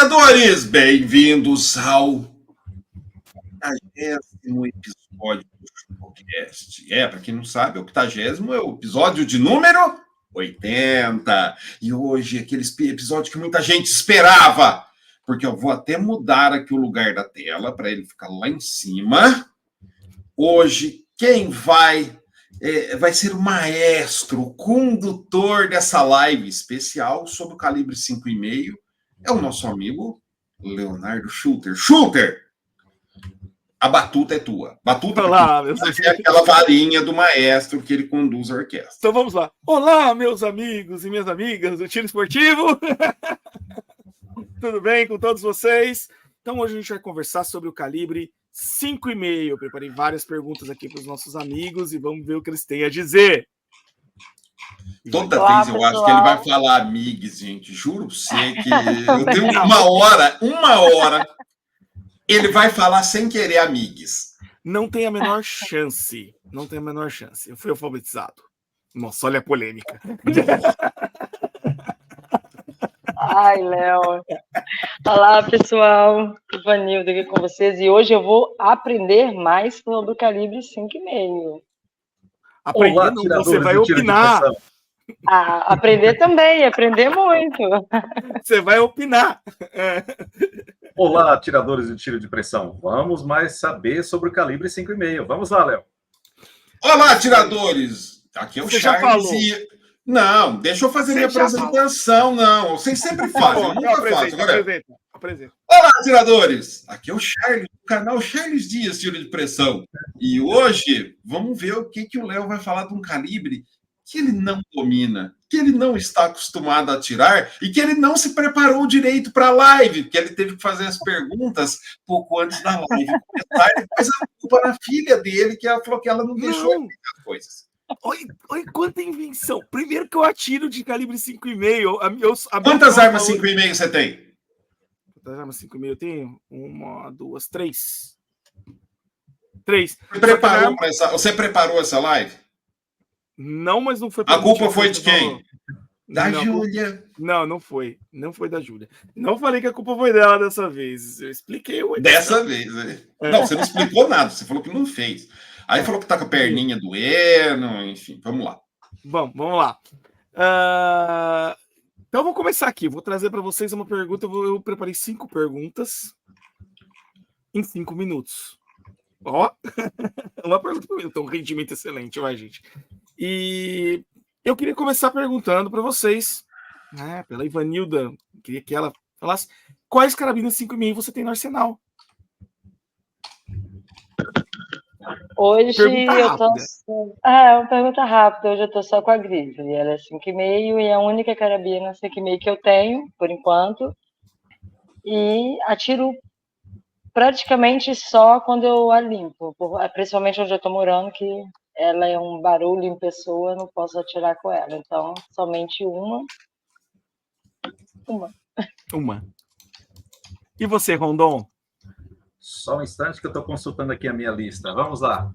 atiradores, bem-vindos ao 80º episódio do podcast. Para quem não sabe, o 80º é o episódio de número 80. E hoje, aquele episódio que muita gente esperava, porque eu vou até mudar aqui o lugar da tela para ele ficar lá em cima. Hoje, quem vai ser o maestro, o condutor dessa live especial sobre o calibre 5,5 é o nosso amigo Leonardo Schulter. Schulter, a batuta é tua. Batuta é aquela varinha do maestro que ele conduz a orquestra. Então vamos lá. Olá, meus amigos e minhas amigas do Tiro Esportivo. Tudo bem com todos vocês? Então hoje a gente vai conversar sobre o calibre 5,5. Eu preparei várias perguntas aqui para os nossos amigos e vamos ver o que eles têm a dizer. Toda vez eu acho que ele vai falar amigos, gente. Juro pra você que eu tenho uma hora, ele vai falar sem querer amigos. Não tem a menor chance. Não tem a menor chance. Eu fui alfabetizado. Nossa, olha a polêmica. Ai, Léo. Olá, pessoal. Ivanildo aqui com vocês. E hoje eu vou aprender mais sobre o calibre 5,5. Aprender não, você vai opinar. Aprender também, aprender muito. Você vai opinar. Olá, atiradores de tiro de pressão. Vamos mais saber sobre o calibre 5,5. Vamos lá, Léo. Olá, atiradores. Aqui é o Charles e... Não, deixa eu fazer minha apresentação. Não, vocês sempre fazem, eu nunca faço. Agora... Apresenta. Olá, atiradores. Aqui é o Charles, do canal Charles Dias Tiro de Pressão. E hoje vamos ver o que o Léo vai falar de um calibre que ele não domina, que ele não está acostumado a atirar e que ele não se preparou direito para a live, porque ele teve que fazer as perguntas pouco antes da live começar, e depois a culpa na filha dele, que ela falou que ela não deixou ele ver as coisas. Olha quanta invenção. Primeiro que eu atiro de calibre 5,5. Quantas armas 5,5 você tem? Quantas armas 5,5 eu tenho? 1, 2, 3. 3. Você preparou essa live? Não, mas não foi... A culpa foi de quem? Da Júlia. Não foi. Não foi da Júlia. Não falei que a culpa foi dela dessa vez. Eu expliquei. Dessa vez, né? Não, você não explicou nada. Você falou que não fez. Aí falou que tá com a perninha doendo, enfim. Vamos lá. Bom, vamos lá. Então, eu vou começar aqui. Vou trazer para vocês uma pergunta. Eu preparei 5 perguntas em 5 minutos. Ó, uma pergunta por minuto. Um rendimento excelente, vai, gente. E eu queria começar perguntando para vocês, né, pela Ivanilda, queria que ela falasse quais carabinas 5,5 você tem no arsenal. Hoje eu tô... uma pergunta rápida. Hoje eu tô só com a Grizzly. Ela é 5,5 e é a única carabina 5,5 que eu tenho, por enquanto. E atiro praticamente só quando eu a limpo, principalmente onde eu tô morando, que ela é um barulho em pessoa, eu não posso atirar com ela. Então, somente uma. E você, Rondon? Só um instante que eu estou consultando aqui a minha lista. Vamos lá.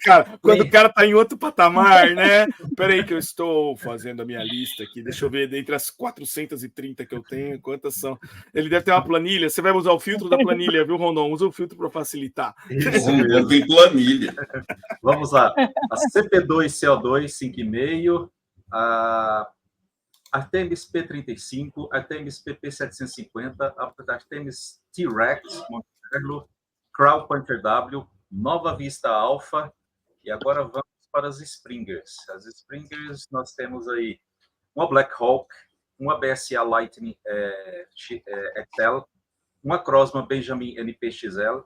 Cara, quando o cara tá em outro patamar, né? Peraí que eu estou fazendo a minha lista aqui. Deixa eu ver, dentre as 430 que eu tenho, quantas são. Ele deve ter uma planilha. Você vai usar o filtro da planilha, viu, Rondon? Usa o filtro para facilitar. Isso mesmo, tem planilha. Vamos lá. A CP2CO2 5,5, a Artemis P35, Artemis PP750, Artemis T-Rex, Monte Carlo, Crown Pointer W, Nova Vista Alpha, e agora vamos para as Springers. As Springers, nós temos aí uma Black Hawk, uma BSA Lightning XL, uma Crosman Benjamin NPXL,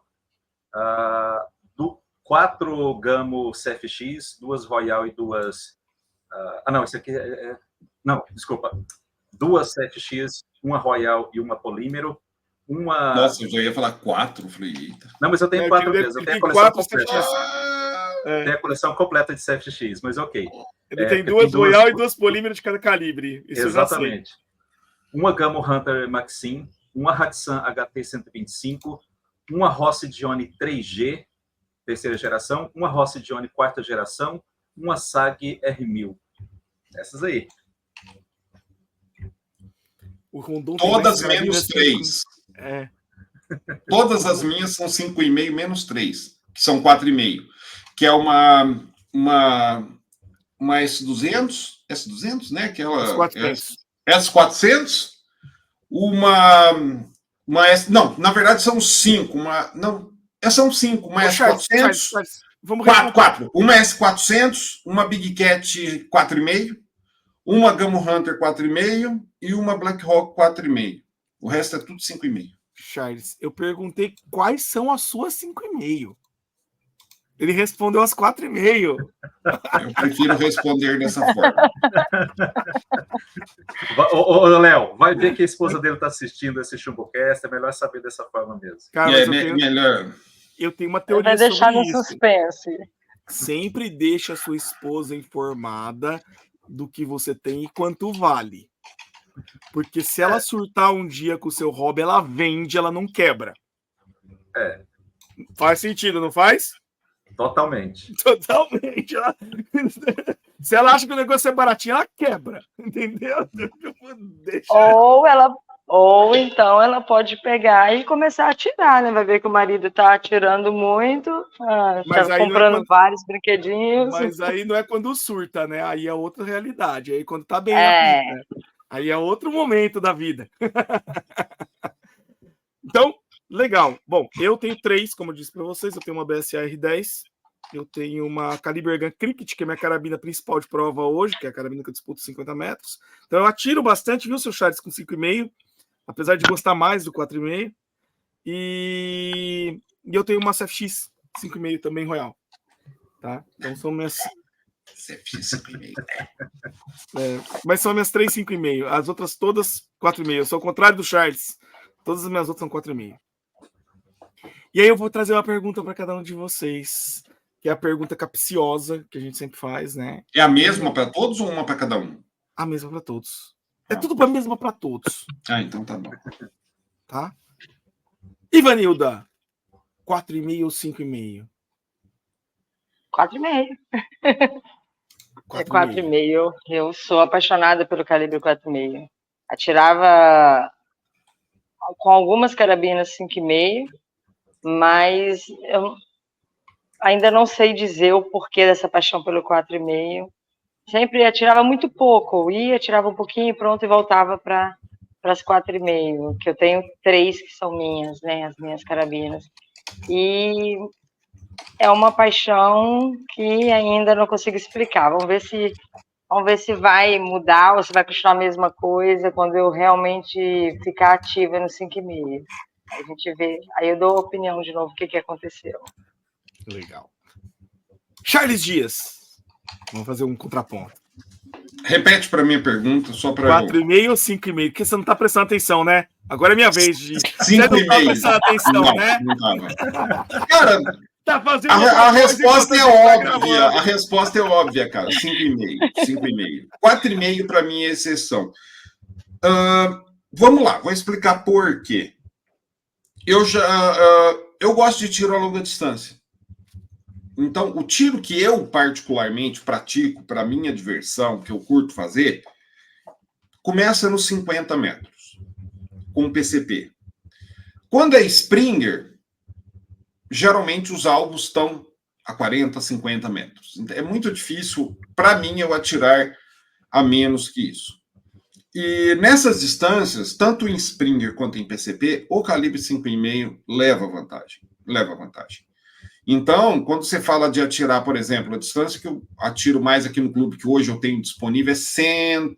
4 Gamo CFX, 2 Royal e 2... esse aqui não, desculpa. 2 CFX, uma Royal e uma Polímero. Nossa, eu já ia falar 4. Falei, eita. Não, mas eu tenho 4 vezes. Eu tenho a coleção completa. Tem a coleção completa de CFX, mas ok. Ele tem 2 Royal e 2 Polímero de cada calibre. Isso exatamente. Uma Gamo Hunter Maxim, uma Hatsan HT-125, uma Rossi Dione 3G, terceira geração, uma Rossi Dione quarta geração, uma SAG R1000. Essas aí. O Rondon tem Todas mais menos carabinas 3. É. Todas as minhas são 5,5 menos 3, que são 4,5. Que é uma S200, né? Os Aquela 400. S400, uma S. Não, na verdade são 5. São 5. Uma Ô, Charles, S400. vamos 4. Uma S400, uma Big Cat 4,5, uma Gamo Hunter 4,5 e uma Black Hawk 4,5. O resto é tudo 5,5. Charles, eu perguntei quais são as suas 5,5. Ele respondeu as 4,5. Eu prefiro responder dessa forma. Ô, Léo, vai ver que a esposa dele está assistindo esse Chumbocast, é melhor saber dessa forma mesmo. Cara, melhor. Eu tenho uma teoria vai deixar sobre no isso. suspense. Sempre deixa a sua esposa informada do que você tem e quanto vale. Porque se ela surtar um dia com o seu hobby, ela vende, ela não quebra. Faz sentido, não faz? Totalmente. Totalmente. Se ela acha que o negócio é baratinho, ela quebra. Entendeu? Ou então ela pode pegar e começar a atirar, né? Vai ver que o marido tá atirando muito, tá comprando vários brinquedinhos. Mas aí não é quando surta, né? Aí é outra realidade. Aí quando tá bem a vida. Aí é outro momento da vida. Então, legal. Bom, eu tenho 3, como eu disse para vocês. Eu tenho uma BSR 10. Eu tenho uma Caliber Gun Cricket, que é minha carabina principal de prova hoje, que é a carabina que eu disputo 50 metros. Então eu atiro bastante, viu, seu Charles, com 5,5. Apesar de gostar mais do 4,5. E eu tenho uma CFX 5,5 também, Royal. Tá? Então são minhas... CFX 5,5. Mas são minhas 3 5,5. As outras todas 4,5. Eu sou ao contrário do Charles. Todas as minhas outras são 4,5. E aí eu vou trazer uma pergunta para cada um de vocês, que é a pergunta capciosa que a gente sempre faz, né? É a mesma para todos ou uma para cada um? A mesma para todos. É tudo a mesma para todos. Então tá bom. Tá? Ivanilda, 4,5 ou 5,5? 4,5. É 4,5. Eu sou apaixonada pelo calibre 4,5. Atirava com algumas carabinas 5,5, mas eu ainda não sei dizer o porquê dessa paixão pelo 4,5. Sempre atirava muito pouco, atirava um pouquinho, pronto, e voltava para as 4,5, que eu tenho 3 que são minhas, né, as minhas carabinas. E é uma paixão que ainda não consigo explicar. Vamos ver se vai mudar ou se vai continuar a mesma coisa quando eu realmente ficar ativa no 5,5. A gente vê, aí eu dou a opinião de novo o que aconteceu. Legal. Charles Dias. Vamos fazer um contraponto. Repete para mim a pergunta, só para 4,5 ou 5,5? Porque você não está prestando atenção, né? Agora é minha vez de... 5,5. Você não está prestando atenção, não, né? Não tava. Cara, tá fazendo a resposta é óbvia. A resposta é óbvia, cara. 5,5. 4,5 para mim é exceção. Vamos lá, vou explicar por quê. Eu gosto de tiro a longa distância. Então, o tiro que eu particularmente pratico para minha diversão, que eu curto fazer, começa nos 50 metros, com PCP. Quando é Springer, geralmente os alvos estão a 40, 50 metros. É muito difícil, para mim, eu atirar a menos que isso. E nessas distâncias, tanto em Springer quanto em PCP, o calibre 5,5 leva vantagem. Então, quando você fala de atirar, por exemplo, a distância que eu atiro mais aqui no clube, que hoje eu tenho disponível,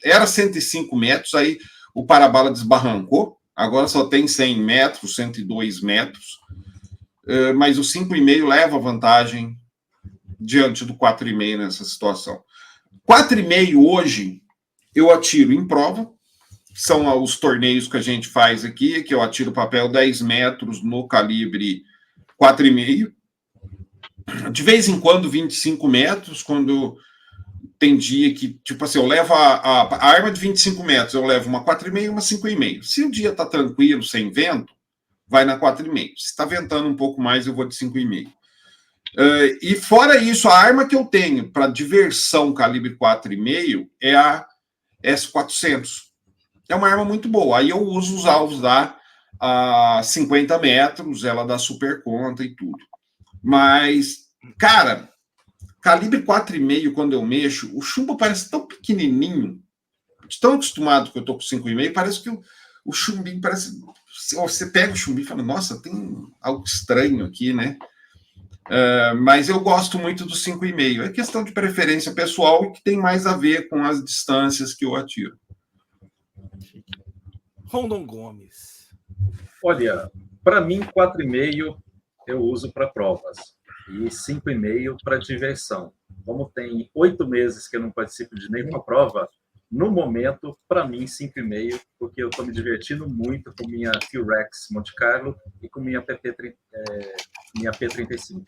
era 105 metros, aí o parabala desbarrancou, agora só tem 100 metros, 102 metros, mas o 5,5 leva vantagem diante do 4,5 nessa situação. 4,5 hoje, eu atiro em prova, são os torneios que a gente faz aqui, que eu atiro papel 10 metros no calibre 4,5, de vez em quando 25 metros, quando tem dia que, tipo assim, eu levo a arma de 25 metros, eu levo uma 4,5 e uma 5,5. Se o dia tá tranquilo, sem vento, vai na 4,5. Se está ventando um pouco mais, eu vou de 5,5. E fora isso, a arma que eu tenho para diversão calibre 4,5 é a S400. é uma arma muito boa. Aí eu uso os alvos lá a 50 metros, ela dá super conta e tudo. Mas, cara, calibre 4,5, quando eu mexo, o chumbo parece tão pequenininho, tão acostumado que eu tô com 5,5, parece que o chumbinho parece... Você pega o chumbinho e fala, nossa, tem algo estranho aqui, né? Mas eu gosto muito do 5,5. É questão de preferência pessoal e que tem mais a ver com as distâncias que eu atiro. Rondon Gomes. Olha, para mim, 4,5 eu uso para provas e 5,5 para diversão. Como tem 8 meses que eu não participo de nenhuma prova, no momento, para mim, 5,5, porque eu estou me divertindo muito com minha T-Rex Monte Carlo e com minha minha P35.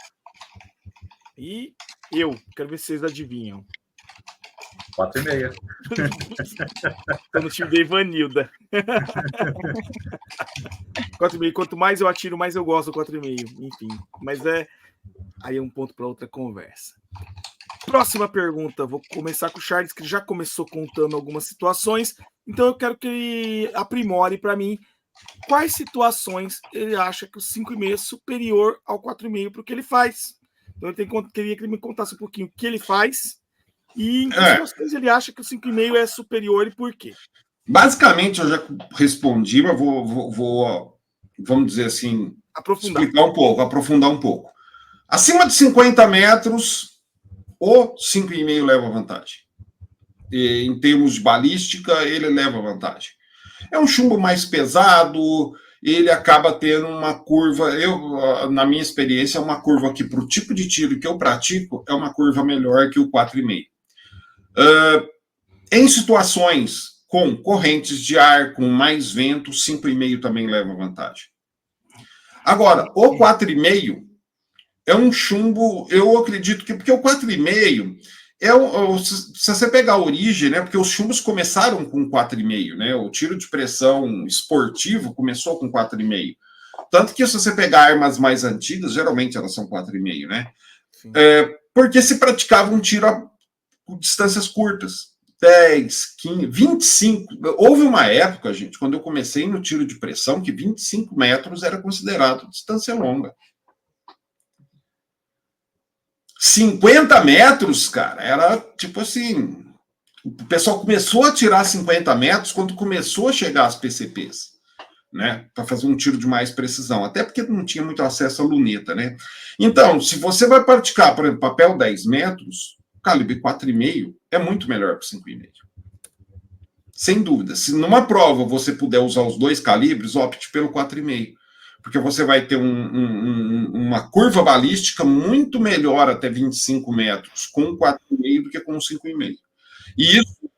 E eu, quero ver se vocês adivinham. 4,5. Tô no time da Ivanilda. 4,5. Quanto mais eu atiro, mais eu gosto do 4,5. Enfim, mas aí é um ponto para outra conversa. Próxima pergunta. Vou começar com o Charles, que já começou contando algumas situações. Então eu quero que ele aprimore para mim quais situações ele acha que o 5,5 é superior ao 4,5 para o que ele faz. Então eu queria que ele me contasse um pouquinho o que ele faz e em que situações ele acha que o 5,5 é superior e por quê. Basicamente, eu já respondi, mas vamos dizer assim, aprofundar um pouco. Acima de 50 metros, o 5,5 leva vantagem. E, em termos de balística, ele leva vantagem. É um chumbo mais pesado, ele acaba tendo uma curva, na minha experiência, é uma curva que, para o tipo de tiro que eu pratico, é uma curva melhor que o 4,5. Em situações com correntes de ar, com mais vento, 5,5 também leva vantagem. Agora, o 4,5 é um chumbo, eu acredito que, porque o 4,5 se você pegar a origem, né, porque os chumbos começaram com 4,5, né, o tiro de pressão esportivo começou com 4,5. Tanto que se você pegar armas mais antigas, geralmente elas são 4,5, né? Porque se praticava um tiro a distâncias curtas. 10, 15, 25. Houve uma época, gente, quando eu comecei no tiro de pressão, que 25 metros era considerado distância longa. 50 metros, cara, era tipo assim. O pessoal começou a tirar 50 metros quando começou a chegar as PCPs, né? Para fazer um tiro de mais precisão. Até porque não tinha muito acesso à luneta, né? Então, se você vai praticar, por exemplo, papel 10 metros, calibre 4,5 é muito melhor que 5,5. Sem dúvida. Se numa prova você puder usar os dois calibres, opte pelo 4,5. Porque você vai ter uma curva balística muito melhor até 25 metros com 4,5 do que com 5,5. E isso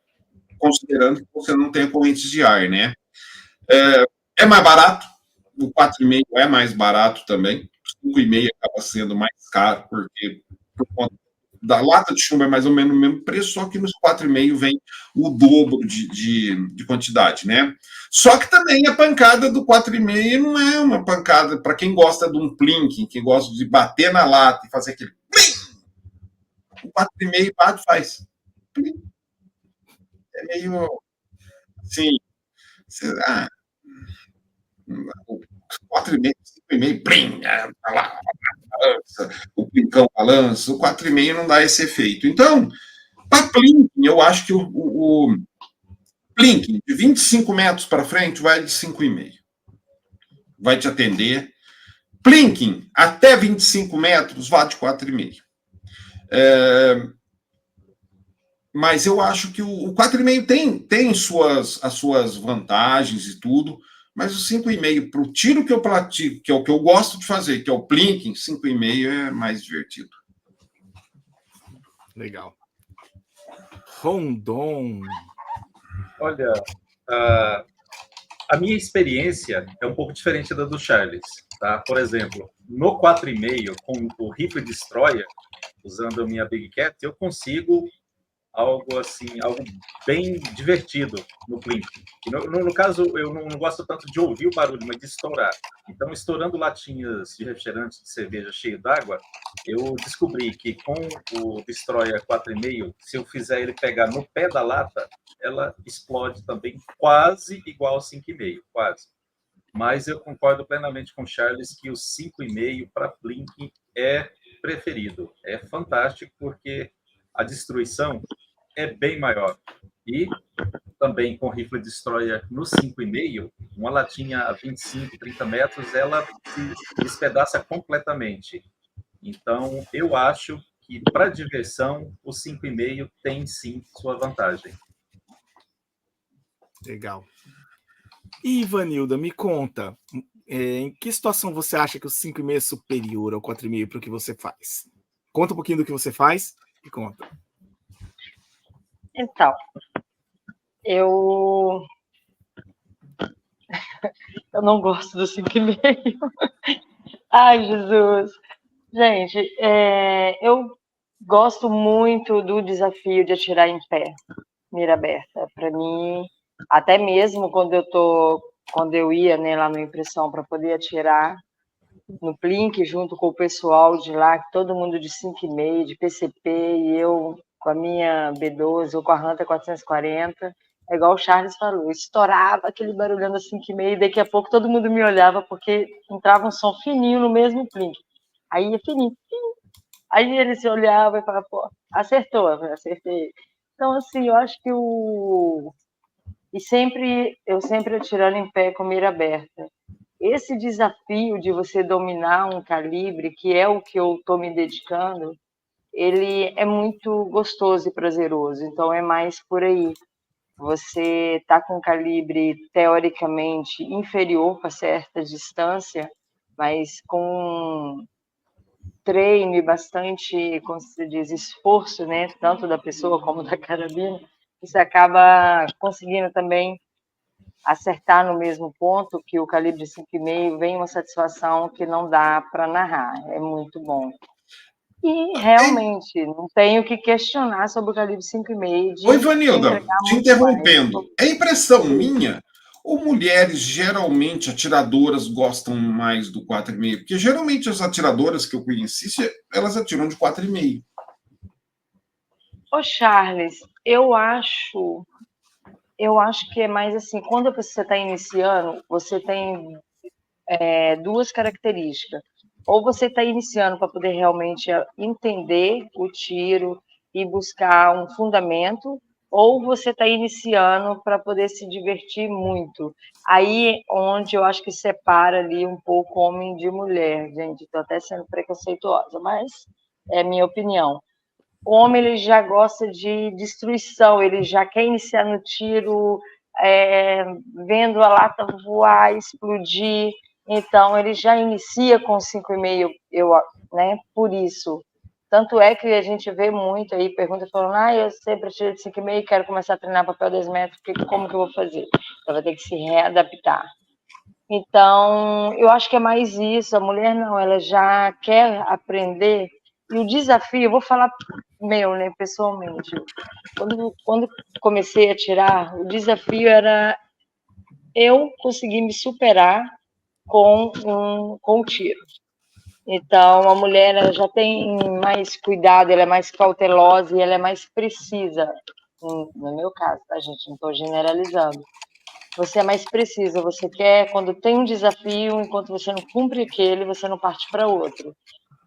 considerando que você não tem correntes de ar, né? É mais barato. O 4,5 é mais barato também. O 5,5 acaba sendo mais caro, porque por conta da lata de chumbo é mais ou menos o mesmo preço, só que nos 4,5 vem o dobro de quantidade, né? Só que também a pancada do 4,5 não é uma pancada para quem gosta de um plinking, que gosta de bater na lata e fazer aquele plim. O 4,5 bate faz plim. É meio assim, o 4,5, 5,5, plim, tá lá. O plincão balança, o 4,5 não dá esse efeito. Então, para plinking, eu acho que o plinking de 25 metros para frente vai de 5,5. Vai te atender. Plinking até 25 metros vai de 4,5. Mas eu acho que o 4,5 tem as suas vantagens e tudo, mas o 5,5 para o tiro que eu pratico, que é o que eu gosto de fazer, que é o plinking, 5,5 é mais divertido. Legal. Rondon. Olha, a minha experiência é um pouco diferente da do Charles, tá? Por exemplo, no 4,5, com o Rifle Destroyer, usando a minha Big Cat, eu consigo algo assim, algo bem divertido no plinking. No caso, eu não gosto tanto de ouvir o barulho, mas de estourar. Então, estourando latinhas de refrigerante de cerveja cheio d'água, eu descobri que com o Destroyer 4,5, se eu fizer ele pegar no pé da lata, ela explode também quase igual ao 5,5, quase. Mas eu concordo plenamente com o Charles que o 5,5 para Blink é preferido. É fantástico porque a destruição é bem maior. E também com rifle destroyer no 5,5, uma latinha a 25, 30 metros, ela se despedaça completamente. Então, eu acho que para diversão, o 5,5 tem sim sua vantagem. Legal. E, Ivanilda, me conta, em que situação você acha que o 5,5 é superior ao 4,5 para o que você faz? Conta um pouquinho do que você faz e conta. Então, eu não gosto do 5,5. Ai, Jesus. Gente, eu gosto muito do desafio de atirar em pé, mira aberta. Para mim, até mesmo quando eu ia, né, lá na impressão para poder atirar no Plink, junto com o pessoal de lá, todo mundo de 5,5, de PCP, e eu com a minha B12 ou com a Hunter 440, é igual o Charles falou, estourava aquele barulhando a 5,5, e daqui a pouco todo mundo me olhava, porque entrava um som fininho no mesmo Plink. Aí ia fininho. Aí ele se olhava e falava, pô, acertou, acertei. Então, assim, eu acho que eu sempre atirando em pé com mira aberta. Esse desafio de você dominar um calibre, que é o que eu estou me dedicando, ele é muito gostoso e prazeroso. Então, é mais por aí. Você está com um calibre teoricamente inferior para certa distância, mas com treino e bastante, como se diz, esforço, né, tanto da pessoa como da carabina, você acaba conseguindo também acertar no mesmo ponto, que o calibre 5,5 vem uma satisfação que não dá para narrar, é muito bom. E realmente, não tenho que questionar sobre o calibre 5,5 Oi, de Vanilda, entregar te muito mais. interrompendo. É impressão minha ou mulheres, geralmente, atiradoras, gostam mais do 4,5? Porque geralmente as atiradoras que eu conheci, elas atiram de 4,5. Ô, Charles, eu acho que é mais assim, quando você está iniciando, você tem duas características. Ou você está iniciando para poder realmente entender o tiro e buscar um fundamento, ou você está iniciando para poder se divertir muito. Aí onde eu acho que separa ali um pouco homem de mulher, gente. Estou até sendo preconceituosa, mas é a minha opinião. O homem ele já gosta de destruição, ele já quer iniciar no tiro, vendo a lata voar, explodir. Então, ele já inicia com 5,5, né? Por isso. Tanto é que a gente vê muito aí, pergunta falando, eu sempre atiro de 5,5 e quero começar a treinar papel 10 metros, como que eu vou fazer? Então, vai ter que se readaptar. Então, eu acho que é mais isso. A mulher não, ela já quer aprender. E o desafio, eu vou falar meu, né, pessoalmente. Quando comecei a tirar, o desafio era eu conseguir me superar com o tiro. Então, a mulher ela já tem mais cuidado, ela é mais cautelosa e ela é mais precisa. No meu caso, tá, gente? Não estou generalizando. Você é mais precisa, você quer, quando tem um desafio, enquanto você não cumpre aquele, você não parte para outro.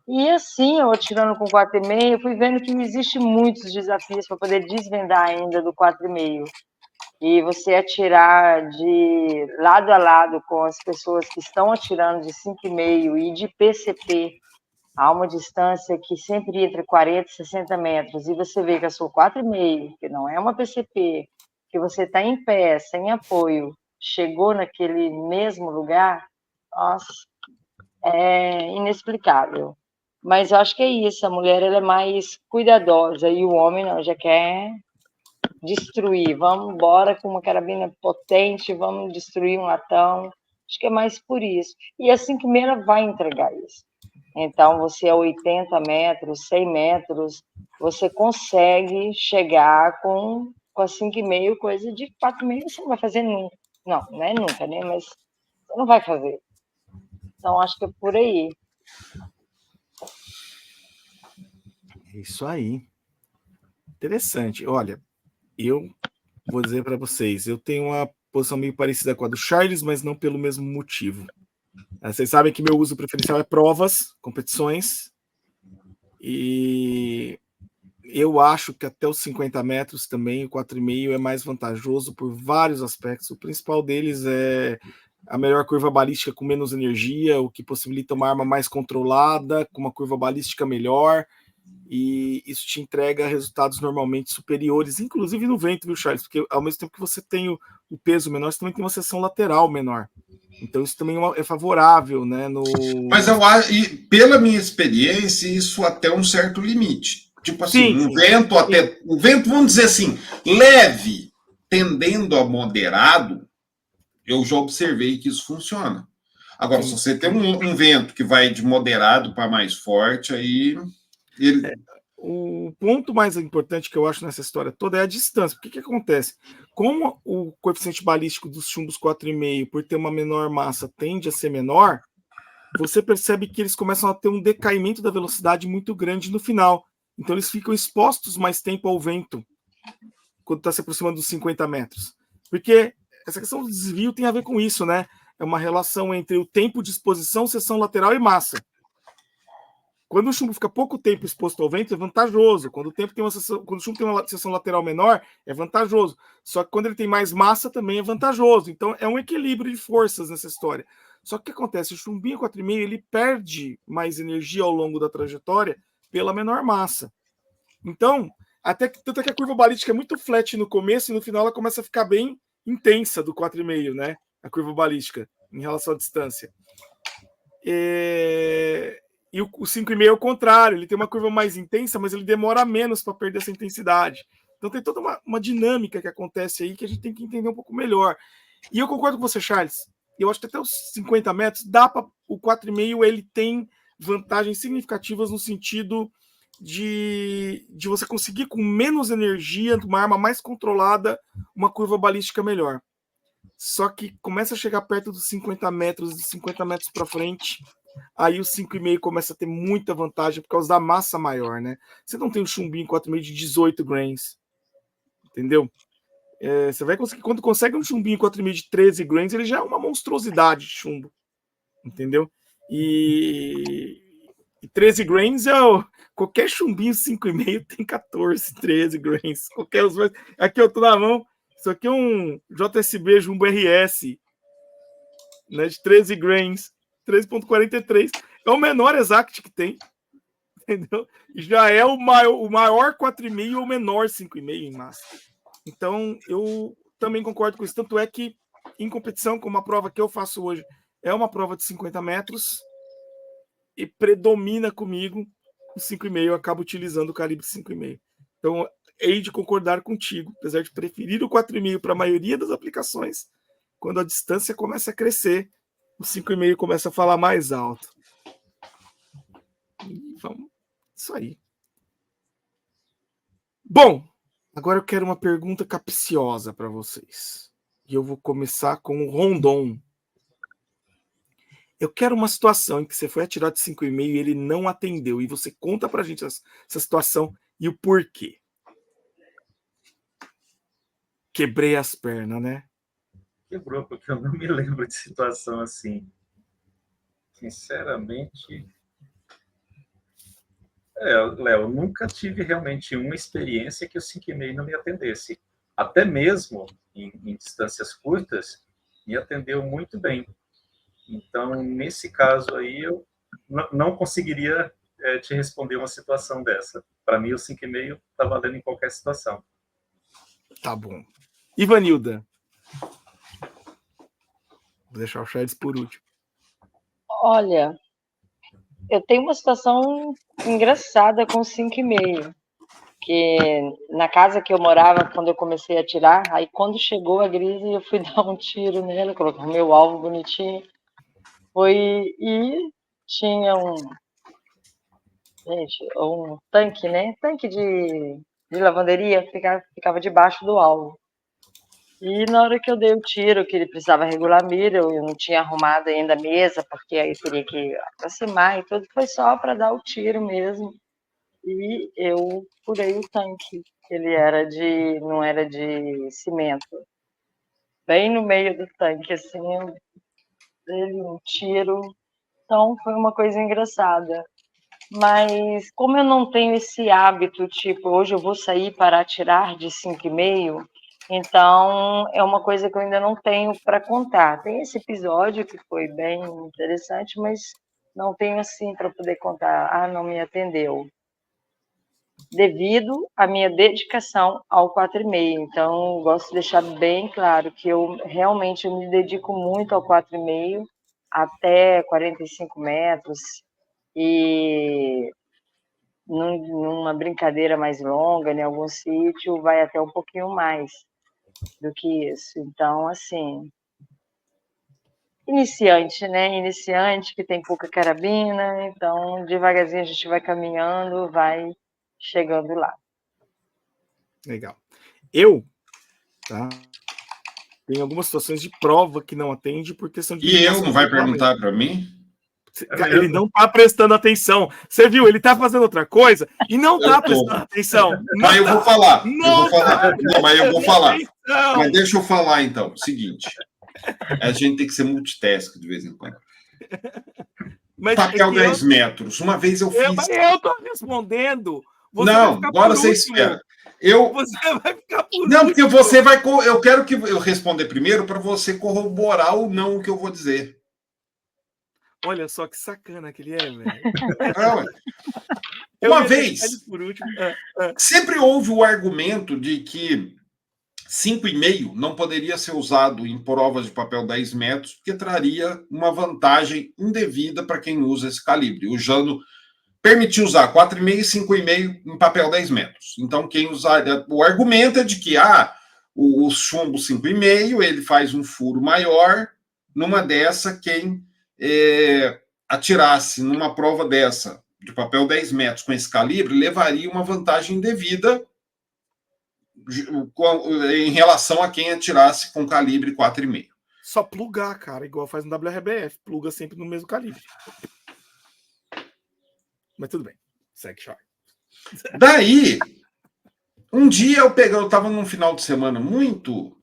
E assim, eu atirando com 4,5, eu fui vendo que existe muitos desafios para poder desvendar ainda do 4,5. E você atirar de lado a lado com as pessoas que estão atirando de 5,5 e de PCP, a uma distância que sempre entre 40 e 60 metros, e você vê que a sua 4,5, que não é uma PCP, que você está em pé, sem apoio, chegou naquele mesmo lugar, nossa, é inexplicável. Mas eu acho que é isso, a mulher ela é mais cuidadosa e o homem não, já quer destruir. Vamos embora com uma carabina potente, vamos destruir um latão. Acho que é mais por isso. E a 5,6 vai entregar isso. Então, você a 80 metros, 100 metros, você consegue chegar com a 5,5, coisa de 4,5 você não vai fazer nunca. Não é nunca, né? Mas você não vai fazer. Então, acho que é por aí. É isso aí. Interessante. Olha, eu vou dizer para vocês, eu tenho uma posição meio parecida com a do Charles, mas não pelo mesmo motivo. Vocês sabem que meu uso preferencial é provas, competições, e eu acho que até os 50 metros também, o 4,5 é mais vantajoso por vários aspectos. O principal deles é a melhor curva balística com menos energia, o que possibilita uma arma mais controlada, com uma curva balística melhor, e isso te entrega resultados normalmente superiores, inclusive no vento, viu, Charles? Porque ao mesmo tempo que você tem o peso menor, você também tem uma seção lateral menor. Então isso também é favorável, né? Mas eu acho, e pela minha experiência, isso até um certo limite. Tipo assim, Sim, um vento até. Um vento, vamos dizer assim, leve, tendendo a moderado, eu já observei que isso funciona. Agora, sim. se você tem um vento que vai de moderado para mais forte, aí. O ponto mais importante que eu acho nessa história toda é a distância. O que acontece? Como o coeficiente balístico dos chumbos 4,5, por ter uma menor massa, tende a ser menor, você percebe que eles começam a ter um decaimento da velocidade muito grande no final. Então eles ficam expostos mais tempo ao vento quando está se aproximando dos 50 metros. Porque essa questão do desvio tem a ver com isso, né? É uma relação entre o tempo de exposição, seção lateral e massa. Quando o chumbo fica pouco tempo exposto ao vento, é vantajoso. Quando o chumbo tem uma seção lateral menor, é vantajoso. Só que quando ele tem mais massa, também é vantajoso. Então, é um equilíbrio de forças nessa história. Só que o que acontece? O chumbinho 4,5 ele perde mais energia ao longo da trajetória pela menor massa. Então, tanto é que a curva balística é muito flat no começo e no final ela começa a ficar bem intensa do 4,5, né? A curva balística, em relação à distância. E o 5,5 é o contrário, ele tem uma curva mais intensa, mas ele demora menos para perder essa intensidade. Então tem toda uma dinâmica que acontece aí que a gente tem que entender um pouco melhor. E eu concordo com você, Charles. Eu acho que até os 50 metros dá para o 4,5 ele tem vantagens significativas no sentido de você conseguir com menos energia, uma arma mais controlada, uma curva balística melhor. Só que começa a chegar perto dos 50 metros, de 50 metros para frente, aí o 5,5 começa a ter muita vantagem por causa da massa maior, né? Você não tem um chumbinho 4,5 de 18 grains, entendeu? Você vai conseguir, quando consegue um chumbinho 4,5 de 13 grains, ele já é uma monstruosidade de chumbo, entendeu? E 13 grains qualquer chumbinho 5,5 tem 14, 13 grains. Aqui eu tô na mão, isso aqui é um JSB Jumbo RS, né, de 13 grains, 13,43. É o menor exact que tem, entendeu? Já é o maior 4,5 ou o menor 5,5 em massa. Então, eu também concordo com isso. Tanto é que, em competição, como a prova que eu faço hoje é uma prova de 50 metros e predomina comigo o 5,5. Eu acabo utilizando o calibre 5,5. Então, hei de concordar contigo, apesar de preferir o 4,5 para a maioria das aplicações, quando a distância começa a crescer, o 5,5 começa a falar mais alto. E vamos, isso aí. Bom, agora eu quero uma pergunta capciosa para vocês. E eu vou começar com o Rondon. Eu quero uma situação em que você foi atirar de 5,5 e ele não atendeu. E você conta pra gente essa situação e o porquê. Quebrei as pernas, né? Quebrou, porque eu não me lembro de situação assim. Sinceramente... Léo, nunca tive realmente uma experiência que o 5,5 não me atendesse. Até mesmo em distâncias curtas, me atendeu muito bem. Então, nesse caso aí, eu não conseguiria te responder uma situação dessa. Para mim, o 5,5 está valendo em qualquer situação. Tá bom. Ivanilda. Vou deixar o Charles por último. Olha, eu tenho uma situação engraçada com 5,5. Que na casa que eu morava, quando eu comecei a atirar, aí quando chegou a Grise, eu fui dar um tiro nela, colocar o meu alvo bonitinho. E tinha um tanque, né? Tanque de lavanderia, ficava debaixo do alvo. E na hora que eu dei o tiro, que ele precisava regular a mira, eu não tinha arrumado ainda a mesa, porque aí teria que aproximar e tudo, foi só para dar o tiro mesmo. E eu furei o tanque. Ele não era de cimento. Bem no meio do tanque, assim, ele um tiro. Então, foi uma coisa engraçada. Mas, como eu não tenho esse hábito, tipo, hoje eu vou sair para atirar de 5,5, então é uma coisa que eu ainda não tenho para contar. Tem esse episódio que foi bem interessante, mas não tenho assim para poder contar. Ah, não me atendeu. Devido à minha dedicação ao 4,5. Então, gosto de deixar bem claro que eu realmente me dedico muito ao 4,5 até 45 metros e numa brincadeira mais longa, em algum sítio, vai até um pouquinho mais do que isso. Então, assim, iniciante, né? Iniciante que tem pouca carabina, então devagarzinho a gente vai caminhando, vai chegando lá. Legal. Eu, tá? Tem algumas situações de prova que não atende por questão de... E eu, não vai perguntar para mim? Ele não tá prestando atenção. Você viu? Ele tá fazendo outra coisa e não tá prestando atenção. Mas eu vou falar. Não, mas eu vou falar. Mas deixa eu falar, então. Seguinte. A gente tem que ser multitask de vez em quando. Mas papel 10 metros. Uma vez eu fiz... Eu tô respondendo. Não, agora você espera. Você vai ficar por Não, porque você vai... Eu quero que eu responder primeiro para você corroborar ou não o que eu vou dizer. Olha só que sacana que ele é, velho. Uma vez, sempre houve o argumento de que 5,5 não poderia ser usado em provas de papel 10 metros, porque traria uma vantagem indevida para quem usa esse calibre. O Jano permitiu usar 4,5 e 5,5 em papel 10 metros. Então, quem usar... O argumento é de que o chumbo 5,5 ele faz um furo maior. Numa dessa, quem atirasse numa prova dessa, de papel 10 metros com esse calibre, levaria uma vantagem indevida em relação a quem atirasse com calibre 4,5. Só plugar, cara, igual faz no WRBF. Pluga sempre no mesmo calibre. Mas tudo bem. Segue, Char. Daí, um dia eu tava num final de semana muito...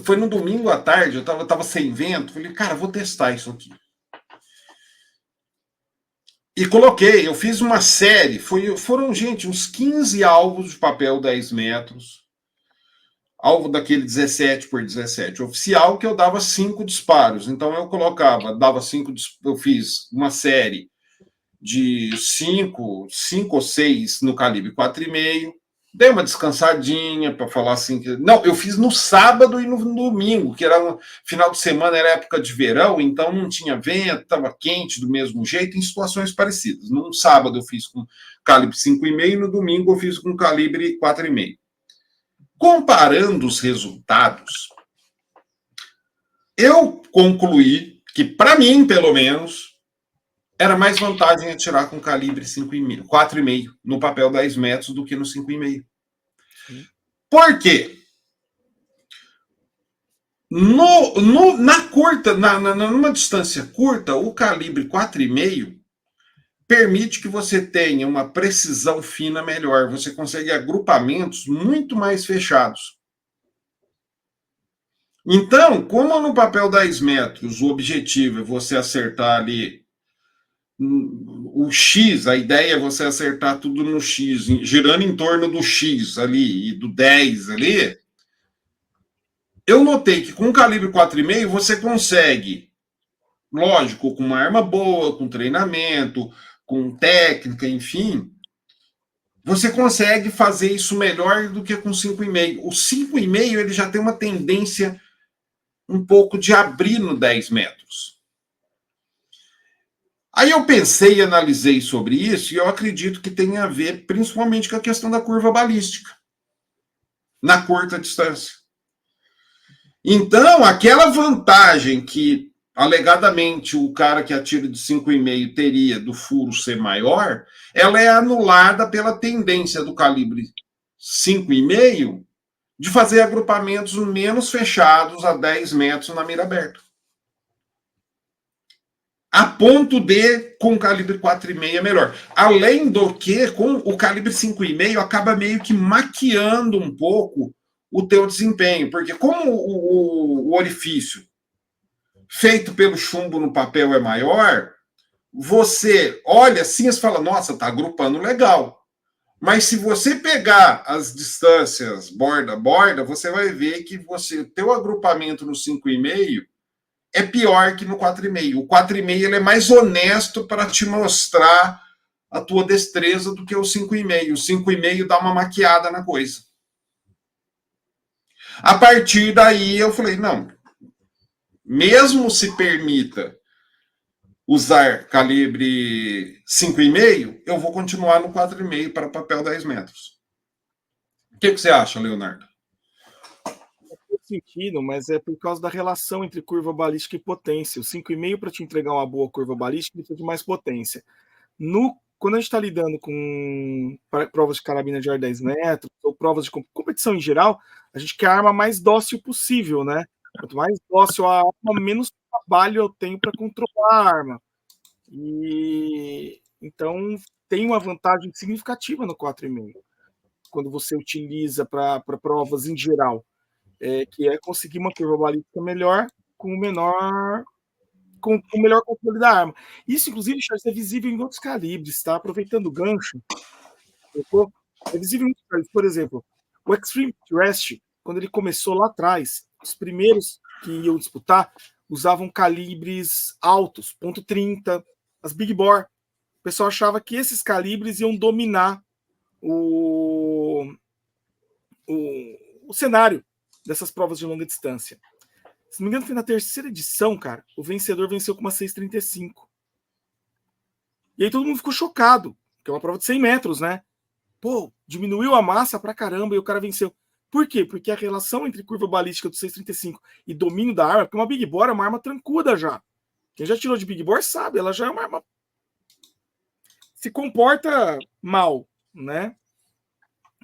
Foi no domingo à tarde, eu tava sem vento. Falei, cara, vou testar isso aqui. E coloquei, eu fiz uma série, foram, gente, uns 15 alvos de papel 10 metros, alvo daquele 17 por 17 oficial, que eu dava 5 disparos. Então eu dava 5, eu fiz uma série de 5 ou 6 no calibre 4,5, dei uma descansadinha para falar assim. Não, eu fiz no sábado e no domingo, que era um final de semana, era época de verão, então não tinha vento, estava quente do mesmo jeito, em situações parecidas. No sábado eu fiz com calibre 5,5 e no domingo eu fiz com calibre 4,5. Comparando os resultados, eu concluí que, para mim, pelo menos, era mais vantagem atirar com calibre 4,5 no papel 10 metros do que no 5,5. Por quê? Numa distância curta, o calibre 4,5 permite que você tenha uma precisão fina melhor. Você consegue agrupamentos muito mais fechados. Então, como no papel 10 metros o objetivo é você acertar ali o X, a ideia é você acertar tudo no X, girando em torno do X ali e do 10 ali, eu notei que com calibre 4,5 você consegue, lógico, com uma arma boa, com treinamento, com técnica, enfim, você consegue fazer isso melhor do que com 5,5. O 5,5 ele já tem uma tendência um pouco de abrir no 10 metros. Aí eu pensei e analisei sobre isso, e eu acredito que tem a ver principalmente com a questão da curva balística, na curta distância. Então, aquela vantagem que, alegadamente, o cara que atira de 5,5 teria do furo ser maior, ela é anulada pela tendência do calibre 5,5 de fazer agrupamentos menos fechados a 10 metros na mira aberta. a ponto de, com calibre 4,5 é melhor. Além do que, com o calibre 5,5 acaba meio que maquiando um pouco o teu desempenho, porque como o orifício feito pelo chumbo no papel é maior, você olha assim e fala, nossa, tá agrupando legal. Mas se você pegar as distâncias borda a borda, você vai ver que teu agrupamento no 5,5 é pior que no 4,5. O 4,5 ele é mais honesto para te mostrar a tua destreza do que o 5,5. O 5,5 dá uma maquiada na coisa. A partir daí eu falei, não, mesmo se permita usar calibre 5,5, eu vou continuar no 4,5 para papel 10 metros. O que você acha, Leonardo? Sentido, mas é por causa da relação entre curva balística e potência. O 5,5 para te entregar uma boa curva balística precisa de mais potência. Quando a gente está lidando com provas de carabina de ar 10 metros ou provas de competição em geral, a gente quer a arma mais dócil possível, né? Quanto mais dócil a arma, menos trabalho eu tenho para controlar a arma. E então tem uma vantagem significativa no 4,5 quando você utiliza para provas em geral. Que é conseguir uma curva balística melhor com o melhor controle da arma. Isso, inclusive, Charles, é visível em outros calibres, tá? Aproveitando o gancho, é visível em outros calibres. Por exemplo, o Extreme Terrestre, quando ele começou lá atrás, os primeiros que iam disputar usavam calibres altos, .30, as Big Bore. O pessoal achava que esses calibres iam dominar o cenário dessas provas de longa distância. Se não me engano, foi na terceira edição, cara, o vencedor venceu com uma 6,35. E aí todo mundo ficou chocado, que é uma prova de 100 metros, né? Pô, diminuiu a massa pra caramba e o cara venceu. Por quê? Porque a relação entre curva balística do 6,35 e domínio da arma, porque uma Big Bore é uma arma trancuda já. Quem já tirou de Big Bore sabe, ela já é uma arma... se comporta mal, né?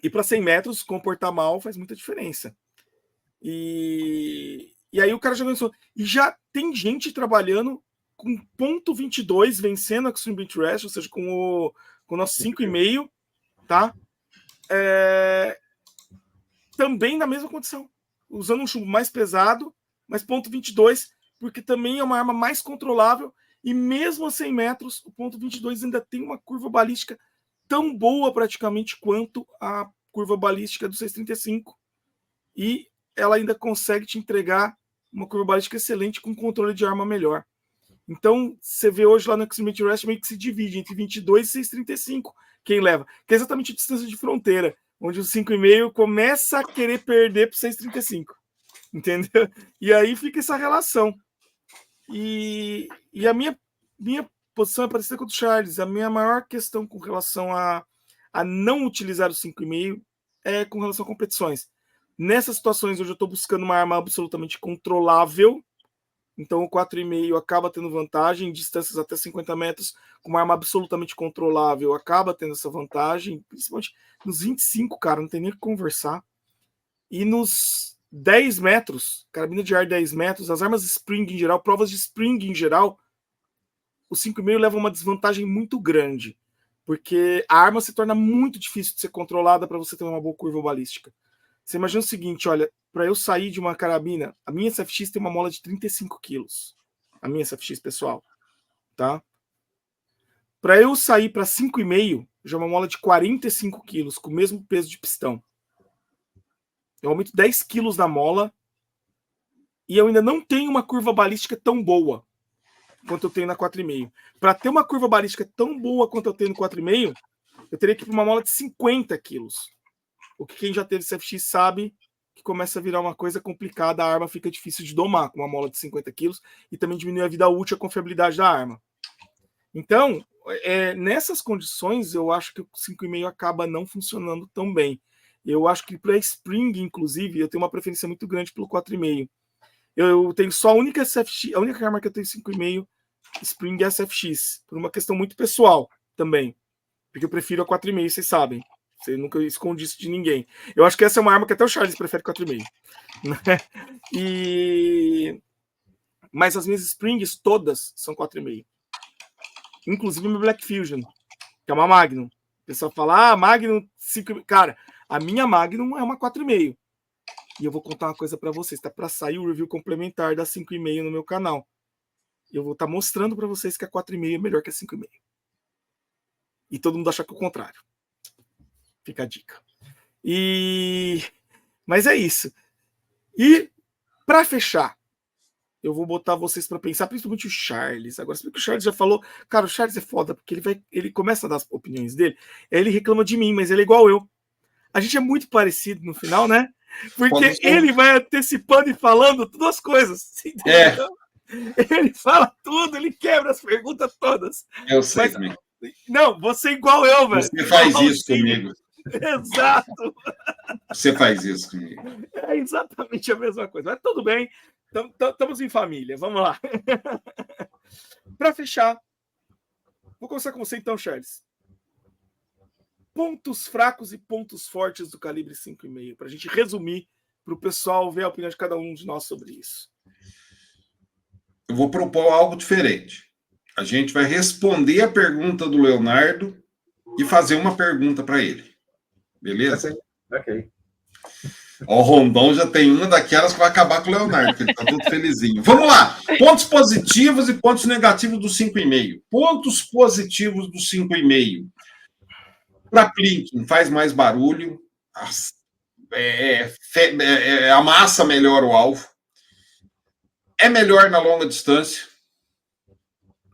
E para 100 metros, se comportar mal faz muita diferença. E aí o cara já venceu. E já tem gente trabalhando com .22, vencendo a Extreme Interest, ou seja, com o nosso 5,5, tá? Também na mesma condição. Usando um chumbo mais pesado, mas .22, porque também é uma arma mais controlável. E mesmo a 100 metros, o .22 ainda tem uma curva balística tão boa praticamente quanto a curva balística do 6,35. E ela ainda consegue te entregar uma curva balística excelente com controle de arma melhor. Então, você vê hoje lá no Extreme Terrestre meio que se divide entre 22 e 6,35 quem leva, que é exatamente a distância de fronteira, onde o 5,5 começa a querer perder para o 6,35. Entendeu? E aí fica essa relação. E a minha posição é parecida com a do Charles. A minha maior questão com relação a não utilizar o 5,5 é com relação a competições. Nessas situações, hoje eu estou buscando uma arma absolutamente controlável, então o 4,5 acaba tendo vantagem, em distâncias até 50 metros, com uma arma absolutamente controlável, acaba tendo essa vantagem, principalmente nos 25, cara, não tem nem o que conversar. E nos 10 metros, carabina de ar 10 metros, as armas Spring em geral, provas de Spring em geral, o 5,5 leva uma desvantagem muito grande, porque a arma se torna muito difícil de ser controlada para você ter uma boa curva balística. Você imagina o seguinte, olha, para eu sair de uma carabina, a minha SFX tem uma mola de 35 quilos. A minha SFX, pessoal, tá? Para eu sair para 5,5, já é uma mola de 45 quilos, com o mesmo peso de pistão. Eu aumento 10 quilos da mola e eu ainda não tenho uma curva balística tão boa quanto eu tenho na 4,5. Para ter uma curva balística tão boa quanto eu tenho no 4,5, eu teria que ir para uma mola de 50 quilos. O que quem já teve CFX sabe que começa a virar uma coisa complicada, a arma fica difícil de domar com uma mola de 50 quilos e também diminui a vida útil e a confiabilidade da arma. Então, nessas condições, eu acho que o 5,5 acaba não funcionando tão bem. Eu acho que para Spring, inclusive, eu tenho uma preferência muito grande pelo 4,5. Eu tenho só a única SFX, a única arma que eu tenho 5,5 Spring é a SFX, por uma questão muito pessoal também. Porque eu prefiro a 4,5, vocês sabem. Você nunca esconde isso de ninguém. Eu acho que essa é uma arma que até o Charles prefere 4,5. Né? Mas as minhas Springs todas são 4,5. inclusive meu Black Fusion, que é uma Magnum. O pessoal fala, Magnum 5. Cara, a minha Magnum é uma 4,5. E eu vou contar uma coisa para vocês, tá para sair o review complementar da 5,5 no meu canal. Eu vou estar mostrando para vocês que a 4,5 é melhor que a 5,5. E todo mundo acha que é o contrário. Fica a dica. Mas é isso. E para fechar, eu vou botar vocês para pensar, principalmente o Charles. Agora, se bem que o Charles já falou, cara, o Charles é foda, porque ele começa a dar as opiniões dele, aí ele reclama de mim, mas ele é igual eu. A gente é muito parecido no final, né? Porque ele vai antecipando e falando duas coisas. Entendeu? Ele fala tudo, ele quebra as perguntas todas. Eu sei também. Não, você é igual eu, velho. Você faz isso comigo. Exato. Você faz isso comigo. É exatamente a mesma coisa. Mas tudo bem, estamos em família. Vamos lá. Para fechar, vou começar com você então, Charles. Pontos fracos e pontos fortes do calibre 5,5, para a gente resumir, para o pessoal ver a opinião de cada um de nós sobre isso. Eu vou propor algo diferente. A gente vai responder a pergunta do Leonardo e fazer uma pergunta para ele. Beleza? Ok. O Rondon já tem uma daquelas que vai acabar com o Leonardo, porque ele está todo felizinho. Vamos lá. Pontos positivos e pontos negativos do 5,5. Pontos positivos do 5,5. Para plinking, faz mais barulho, amassa melhor o alvo, é melhor na longa distância.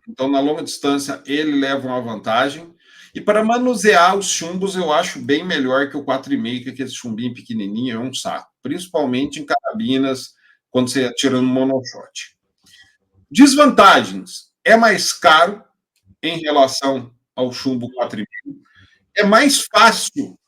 Então, na longa distância, ele leva uma vantagem. E para manusear os chumbos, eu acho bem melhor que o 4,5, que aquele chumbinho pequenininho é um saco. Principalmente em carabinas, quando você atira no monoshot. Desvantagens. É mais caro em relação ao chumbo 4,5. É mais fácil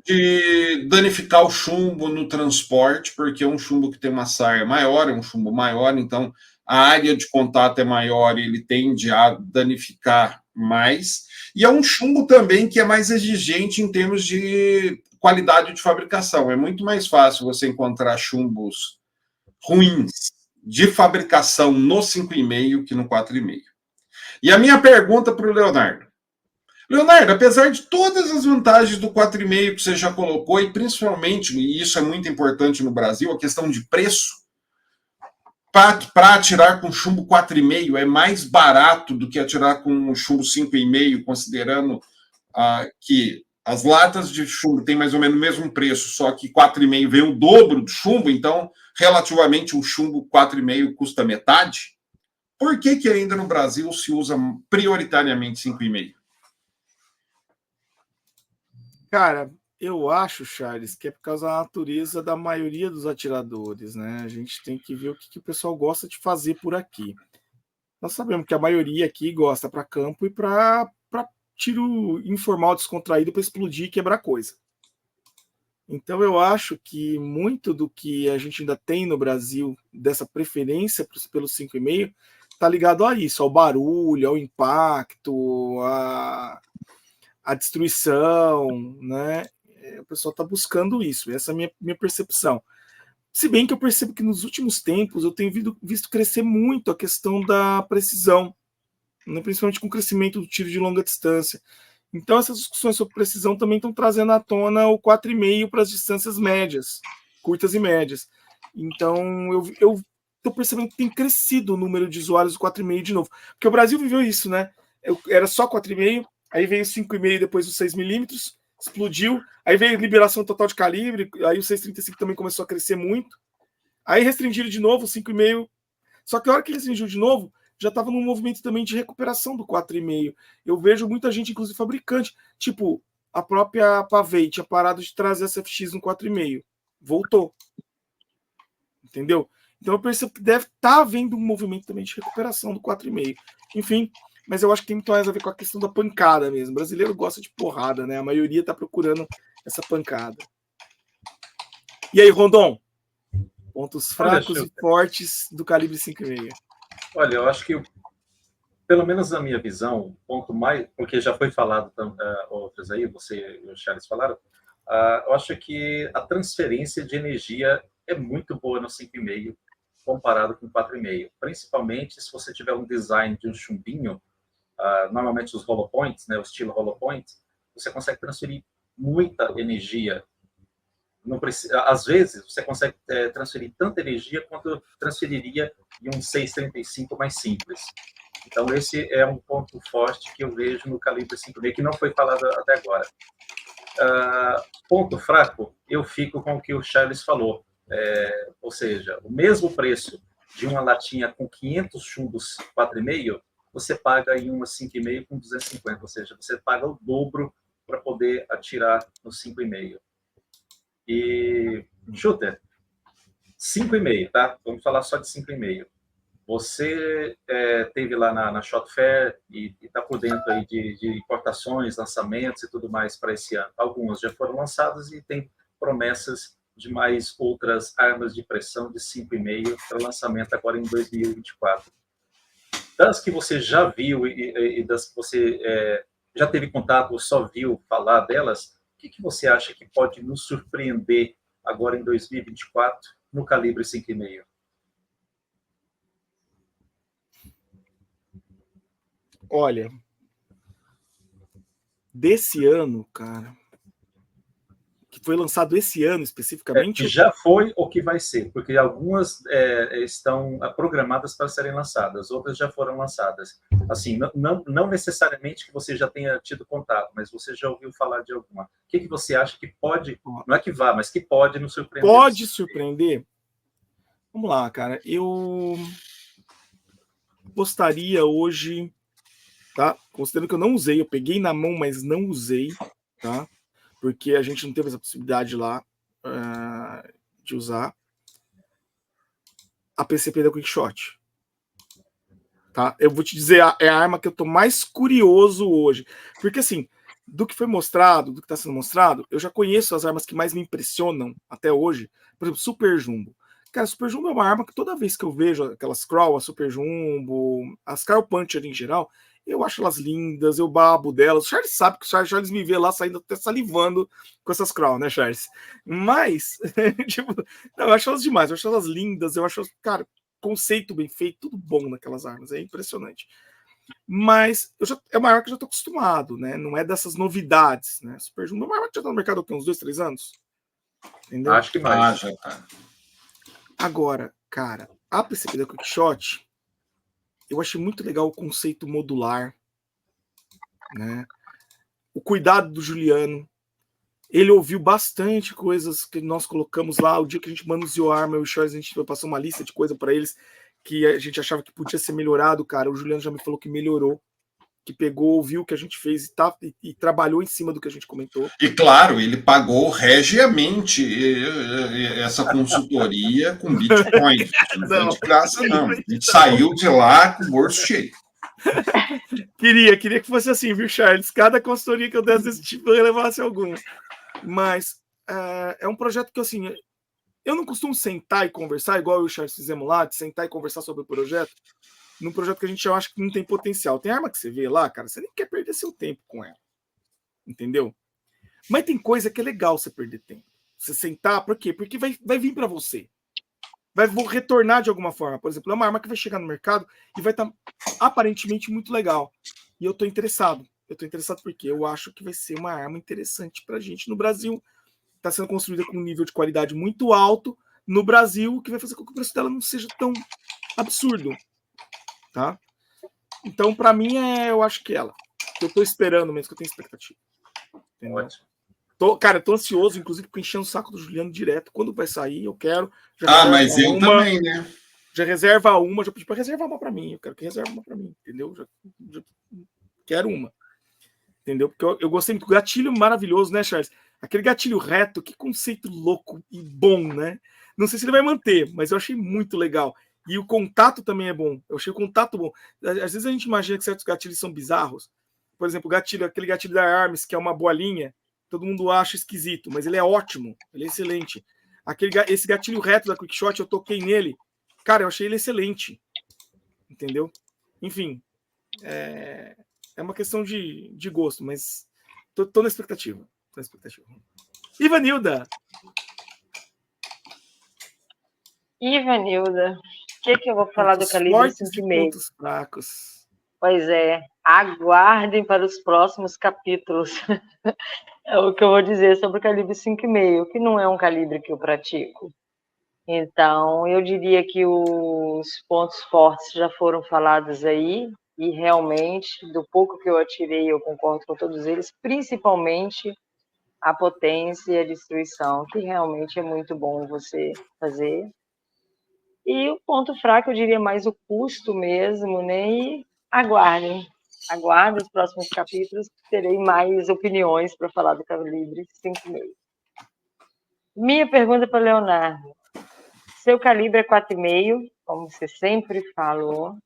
de danificar o chumbo no transporte, porque é um chumbo que tem uma saia maior, é um chumbo maior, então a área de contato é maior e ele tende a danificar mais. E é um chumbo também que é mais exigente em termos de qualidade de fabricação. É muito mais fácil você encontrar chumbos ruins de fabricação no 5,5 que no 4,5. E a minha pergunta para o Leonardo. Leonardo, apesar de todas as vantagens do 4,5 que você já colocou, e principalmente, e isso é muito importante no Brasil, a questão de preço, para atirar com chumbo 4,5 é mais barato do que atirar com chumbo 5,5, considerando que as latas de chumbo têm mais ou menos o mesmo preço, só que 4,5 vem o dobro do chumbo, então, relativamente, um chumbo 4,5 custa metade. Por que ainda no Brasil se usa prioritariamente 5,5? Cara, eu acho, Charles, que é por causa da natureza da maioria dos atiradores, né? A gente tem que ver o que o pessoal gosta de fazer por aqui. Nós sabemos que a maioria aqui gosta para campo e para tiro informal, descontraído, para explodir e quebrar coisa. Então eu acho que muito do que a gente ainda tem no Brasil, dessa preferência pelo 5,5, está ligado a isso, ao barulho, ao impacto, a destruição, né? O pessoal está buscando isso, essa é a minha percepção. Se bem que eu percebo que nos últimos tempos eu tenho visto crescer muito a questão da precisão, né? Principalmente com o crescimento do tiro de longa distância. Então essas discussões sobre precisão também estão trazendo à tona o 4,5 para as distâncias médias, curtas e médias. Então eu estou percebendo que tem crescido o número de usuários do 4,5 de novo. Porque o Brasil viveu isso, né? Era só 4,5, aí veio o 5,5 depois os 6mm, explodiu, aí veio liberação total de calibre, aí o 6,35 também começou a crescer muito, aí restringiram de novo o 5,5, só que a hora que restringiu de novo, já estava num movimento também de recuperação do 4,5. Eu vejo muita gente, inclusive fabricante, tipo, a própria Pavei tinha parado de trazer SFX no 4,5, voltou. Entendeu? Então eu percebo que deve estar havendo um movimento também de recuperação do 4,5. Enfim, mas eu acho que tem muito mais a ver com a questão da pancada mesmo. O brasileiro gosta de porrada, né? A maioria está procurando essa pancada. E aí, Rondon? Pontos fracos e fortes do calibre 5,5. Olha, eu acho que, pelo menos na minha visão, o ponto mais... Porque já foi falado, outros aí, você e o Charles falaram, eu acho que a transferência de energia é muito boa no 5,5 comparado com o 4,5. Principalmente se você tiver um design de um chumbinho normalmente os hollow points, né, o estilo hollow point, você consegue transferir muita energia. Não precisa, às vezes, você consegue transferir tanta energia quanto transferiria em um 635 mais simples. Então, esse é um ponto forte que eu vejo no calibre 5,5, que não foi falado até agora. Ponto fraco, eu fico com o que o Charles falou. Ou seja, o mesmo preço de uma latinha com 500 chumbos 4,5, você paga em uma 5,5 com 250. Ou seja, você paga o dobro para poder atirar no 5,5. E, Shooter, 5,5, tá? Vamos falar só de 5,5. Você teve lá na Shot Fair e está por dentro aí de importações, lançamentos e tudo mais para esse ano. Algumas já foram lançadas e tem promessas de mais outras armas de pressão de 5,5 para lançamento agora em 2024. Das que você já viu e das que você já teve contato ou só viu falar delas, o que você acha que pode nos surpreender agora em 2024 no calibre 5,5? Olha, desse ano, cara, que foi lançado esse ano especificamente. Que já foi ou que vai ser, porque algumas estão programadas para serem lançadas, outras já foram lançadas. Assim, não necessariamente que você já tenha tido contato, mas você já ouviu falar de alguma. O que você acha que pode, não é que vá, mas que pode nos surpreender? Pode surpreender? Vamos lá, cara. Eu gostaria hoje, tá? Considerando que eu não usei, eu peguei na mão, mas não usei, tá? Porque a gente não teve essa possibilidade lá de usar a PCP da Quickshot. Tá? Eu vou te dizer, é a arma que eu tô mais curioso hoje. Porque, assim, do que foi mostrado, do que está sendo mostrado, eu já conheço as armas que mais me impressionam até hoje. Por exemplo, Super Jumbo. Cara, Super Jumbo é uma arma que toda vez que eu vejo aquelas Crawl, a Super Jumbo, as Carl Puncher em geral, eu acho elas lindas, eu babo delas. O Charles sabe que o Charles me vê lá saindo até salivando com essas Crawl, né, Charles? Mas, tipo, não, eu acho elas demais, eu acho elas lindas, eu acho, cara, conceito bem feito, tudo bom naquelas armas, é impressionante. Mas é uma arma que eu já tô acostumado, né? Não é dessas novidades, né? Super Jumbo é uma arma que já tá no mercado há uns 2, 3 anos. Entendeu? Acho que mais. Já tá. Agora, cara, a PCP da Quickshot, eu achei muito legal o conceito modular, né? O cuidado do Juliano. Ele ouviu bastante coisas que nós colocamos lá. O dia que a gente manuseou a arma, eu e o Charles, a gente passou uma lista de coisa para eles que a gente achava que podia ser melhorado, cara. O Juliano já me falou que melhorou, que pegou, ouviu o que a gente fez e trabalhou em cima do que a gente comentou. E claro, ele pagou regiamente essa consultoria com Bitcoin. Não foi de graça, não. A gente saiu de lá com o bolso cheio. Queria que fosse assim, viu, Charles? Cada consultoria que eu desse desse tipo, eu levasse algum. Mas é um projeto que, assim, eu não costumo sentar e conversar, igual eu e o Charles fizemos lá, de sentar e conversar sobre o projeto, num projeto que a gente acha que não tem potencial. Tem arma que você vê lá, cara, você nem quer perder seu tempo com ela. Entendeu? Mas tem coisa que é legal você perder tempo. Você sentar, por quê? Porque vai vir para você. Vai retornar de alguma forma. Por exemplo, é uma arma que vai chegar no mercado e vai estar aparentemente muito legal. E eu tô interessado. Eu tô interessado porque eu acho que vai ser uma arma interessante pra gente no Brasil. Está sendo construída com um nível de qualidade muito alto no Brasil, que vai fazer com que o preço dela não seja tão absurdo. Tá? Então, para mim, eu acho que ela. Eu tô esperando mesmo, que eu tenho expectativa. Entendeu? Ótimo. Cara, eu tô ansioso, inclusive, porque enchendo o saco do Juliano direto. Quando vai sair, eu quero. Mas eu também, né? Já reserva uma, já pedi para reservar uma para mim. Eu quero que reserve uma para mim, entendeu? Já quero uma. Entendeu? Porque eu gostei muito do gatilho maravilhoso, né, Charles? Aquele gatilho reto, que conceito louco e bom, né? Não sei se ele vai manter, mas eu achei muito legal. E o contato também é bom. Eu achei o contato bom. Às vezes a gente imagina que certos gatilhos são bizarros. Por exemplo, aquele gatilho da Arms, que é uma bolinha, todo mundo acha esquisito, mas ele é ótimo, ele é excelente. Esse gatilho reto da Quickshot, eu toquei nele, cara, eu achei ele excelente. Entendeu? Enfim, é uma questão de gosto, mas tô na expectativa. Tô na expectativa. Ivanilda! Ivanilda, o que eu vou falar do calibre 5,5? Pontos fracos. Pois é, aguardem para os próximos capítulos. É o que eu vou dizer sobre o calibre 5,5, que não é um calibre que eu pratico. Então, eu diria que os pontos fortes já foram falados aí, e realmente, do pouco que eu atirei, eu concordo com todos eles, principalmente a potência e a destruição, que realmente é muito bom você fazer. E o ponto fraco, eu diria mais o custo mesmo, né? E aguardem os próximos capítulos, terei mais opiniões para falar do calibre 5,5. Minha pergunta para o Leonardo. Seu calibre é 4,5, como você sempre falou,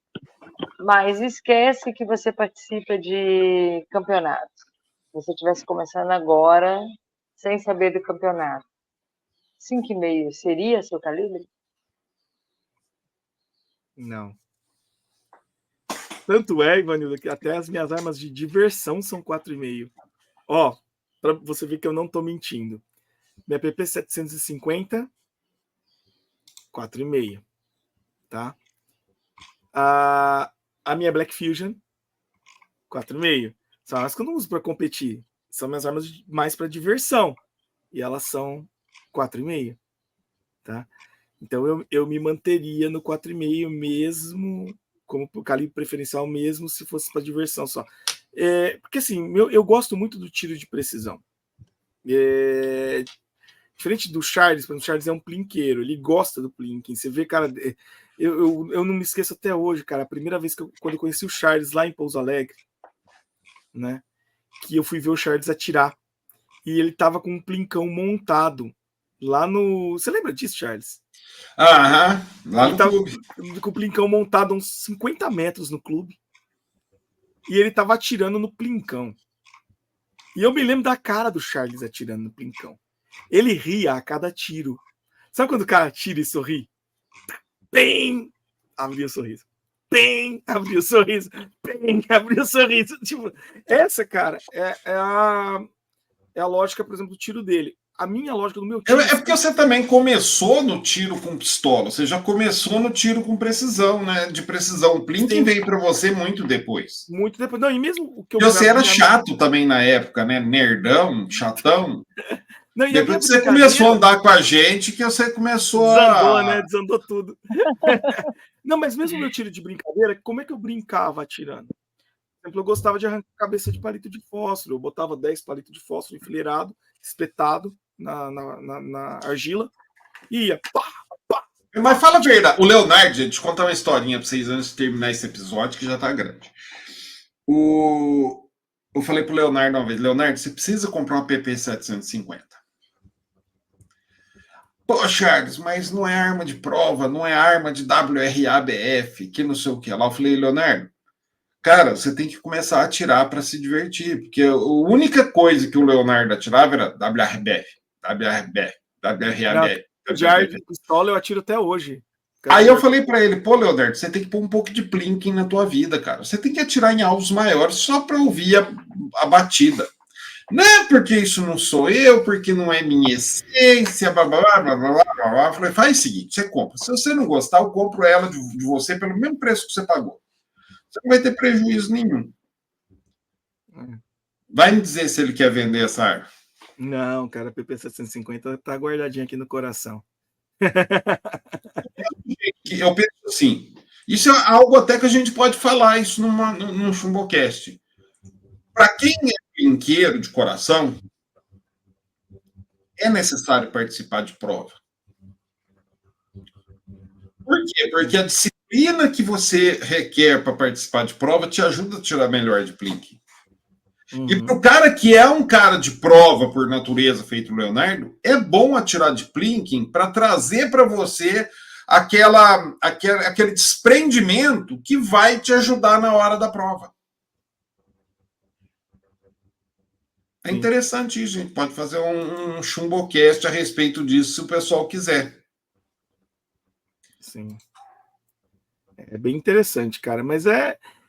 mas esquece que você participa de campeonatos. Se você estivesse começando agora, sem saber do campeonato, 5,5 seria seu calibre? Não. Tanto é, Ivanildo, que até as minhas armas de diversão são 4,5. Ó, para você ver que eu não tô mentindo. Minha PP 750, 4,5. Tá? A minha Black Fusion, 4,5. São armas que eu não uso para competir. São minhas armas mais para diversão. E elas são 4,5. Tá? Então eu me manteria no 4,5 mesmo, como calibre preferencial mesmo, se fosse para diversão só. Porque assim, eu gosto muito do tiro de precisão. Diferente do Charles, porque o Charles é um plinqueiro, ele gosta do plinking. Você vê, cara, eu não me esqueço até hoje, cara, a primeira vez quando eu conheci o Charles lá em Pouso Alegre, né, que eu fui ver o Charles atirar, e ele tava com um plincão montado lá no... Você lembra disso, Charles? Aham, lá no clube. Com o plincão montado a uns 50 metros no clube, e ele tava atirando no plincão. E eu me lembro da cara do Charles atirando no plincão. Ele ria a cada tiro. Sabe quando o cara tira e sorri? Bem! Abriu o sorriso. Bem! Abriu o sorriso. Bem! Abriu o sorriso. Tipo, essa, cara, é a lógica, por exemplo, do tiro dele. A minha lógica do meu tiro... É porque você também começou no tiro com pistola. Você já começou no tiro com precisão, né? De precisão. O plinking veio para você muito depois. Muito depois. Não, e mesmo o que eu... Você era chato também na época, né? Nerdão, chatão. Não, depois que você começou a andar com a gente, que você começou Desandou, né? Desandou tudo. Não, mas mesmo o meu tiro de brincadeira, como é que eu brincava atirando? Por exemplo, eu gostava de arrancar a cabeça de palito de fósforo. Eu botava 10 palitos de fósforo enfileirado, espetado na argila, e ia pá, pá. Mas fala a verdade. O Leonardo, gente, deixa eu contar uma historinha para vocês antes de terminar esse episódio, que já tá grande. Eu falei pro Leonardo uma vez, Leonardo, você precisa comprar uma PP 750. Pô, Charles, mas não é arma de prova, não é arma de WRABF, que não sei o que. Lá eu falei, Leonardo, cara, você tem que começar a atirar para se divertir, porque a única coisa que o Leonardo atirava era WRBF. De ar de pistola eu atiro até hoje. Aí eu falei para ele, pô, Leonardo, você tem que pôr um pouco de plinking na tua vida, cara. Você tem que atirar em alvos maiores só para ouvir a batida. Não é porque isso não sou eu, porque não é minha essência, blá, blá, blá, blá, blá, blá. Eu falei, faz o seguinte, você compra. Se você não gostar, eu compro ela de você pelo mesmo preço que você pagou. Você não vai ter prejuízo nenhum. Vai me dizer se ele quer vender essa arma. Não, cara, a PP 750 tá guardadinha aqui no coração. Eu penso assim, isso é algo até que a gente pode falar isso num Chumbocast. Para quem é brinquedo de coração, é necessário participar de prova. Por quê? Porque a disciplina que você requer para participar de prova te ajuda a tirar melhor de plinking. E para o cara que é um cara de prova por natureza, feito o Leonardo, é bom atirar de plinking para trazer para você aquele desprendimento que vai te ajudar na hora da prova. É interessante isso, a gente pode fazer um chumbocast a respeito disso, se o pessoal quiser. Sim. É bem interessante, cara, mas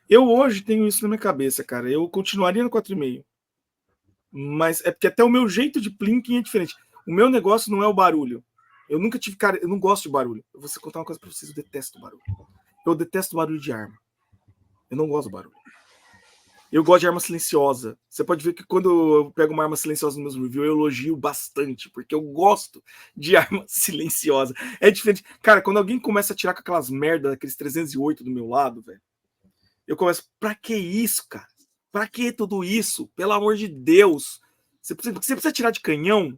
eu hoje tenho isso na minha cabeça, cara. Eu continuaria no 4,5. Mas é porque até o meu jeito de plinking é diferente. O meu negócio não é o barulho. Eu nunca tive, cara, eu não gosto de barulho. Eu vou contar uma coisa pra vocês, eu detesto barulho. Eu detesto barulho de arma. Eu não gosto do barulho. Eu gosto de arma silenciosa. Você pode ver que quando eu pego uma arma silenciosa nos meus reviews, eu elogio bastante, porque eu gosto de arma silenciosa. É diferente. Cara, quando alguém começa a tirar com aquelas merdas, aqueles 308 do meu lado, velho, eu começo, pra que isso, cara? Pra que tudo isso? Pelo amor de Deus. Você precisa tirar de canhão?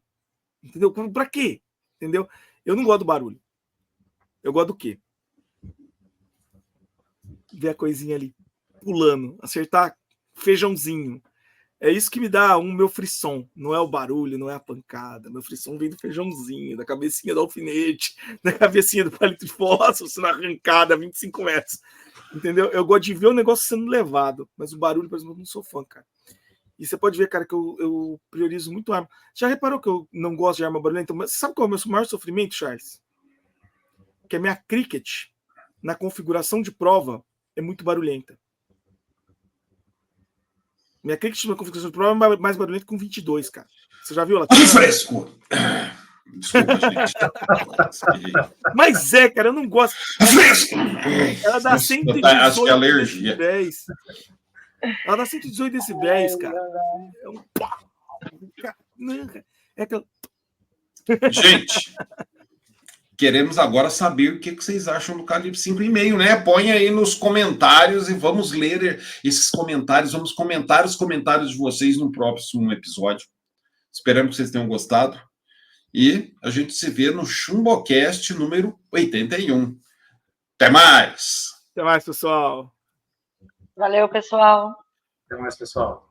Entendeu? Pra quê? Entendeu? Eu não gosto do barulho. Eu gosto do quê? Ver a coisinha ali pulando, acertar feijãozinho. É isso que me dá meu frisson. Não é o barulho, não é a pancada. Meu frisson vem do feijãozinho, da cabecinha do alfinete, da cabecinha do palito de fósforo sendo arrancada a 25 metros. Entendeu? Eu gosto de ver o negócio sendo levado, mas o barulho, por exemplo, eu não sou fã, cara. E você pode ver, cara, que eu priorizo muito arma. Já reparou que eu não gosto de arma barulhenta? Mas sabe qual é o meu maior sofrimento, Charles? Que a minha cricket, na configuração de prova, é muito barulhenta. Minha cricket na configuração de prova é mais barulhenta com 22, cara. Você já viu ela? Que fresco! Desculpa, gente. Mas é, cara, eu não gosto. Fresco! Ela dá 118 Acho que é alergia. decibéis. Ela dá 118 decibéis, cara. É um pá. É aquela... Gente, queremos agora saber o que vocês acham do calibre 5,5, né? Põe aí nos comentários e vamos ler esses comentários. Vamos comentar os comentários de vocês no próximo episódio. Esperamos que vocês tenham gostado. E a gente se vê no ChumboCast número 81. Até mais! Até mais, pessoal. Valeu, pessoal. Até mais, pessoal.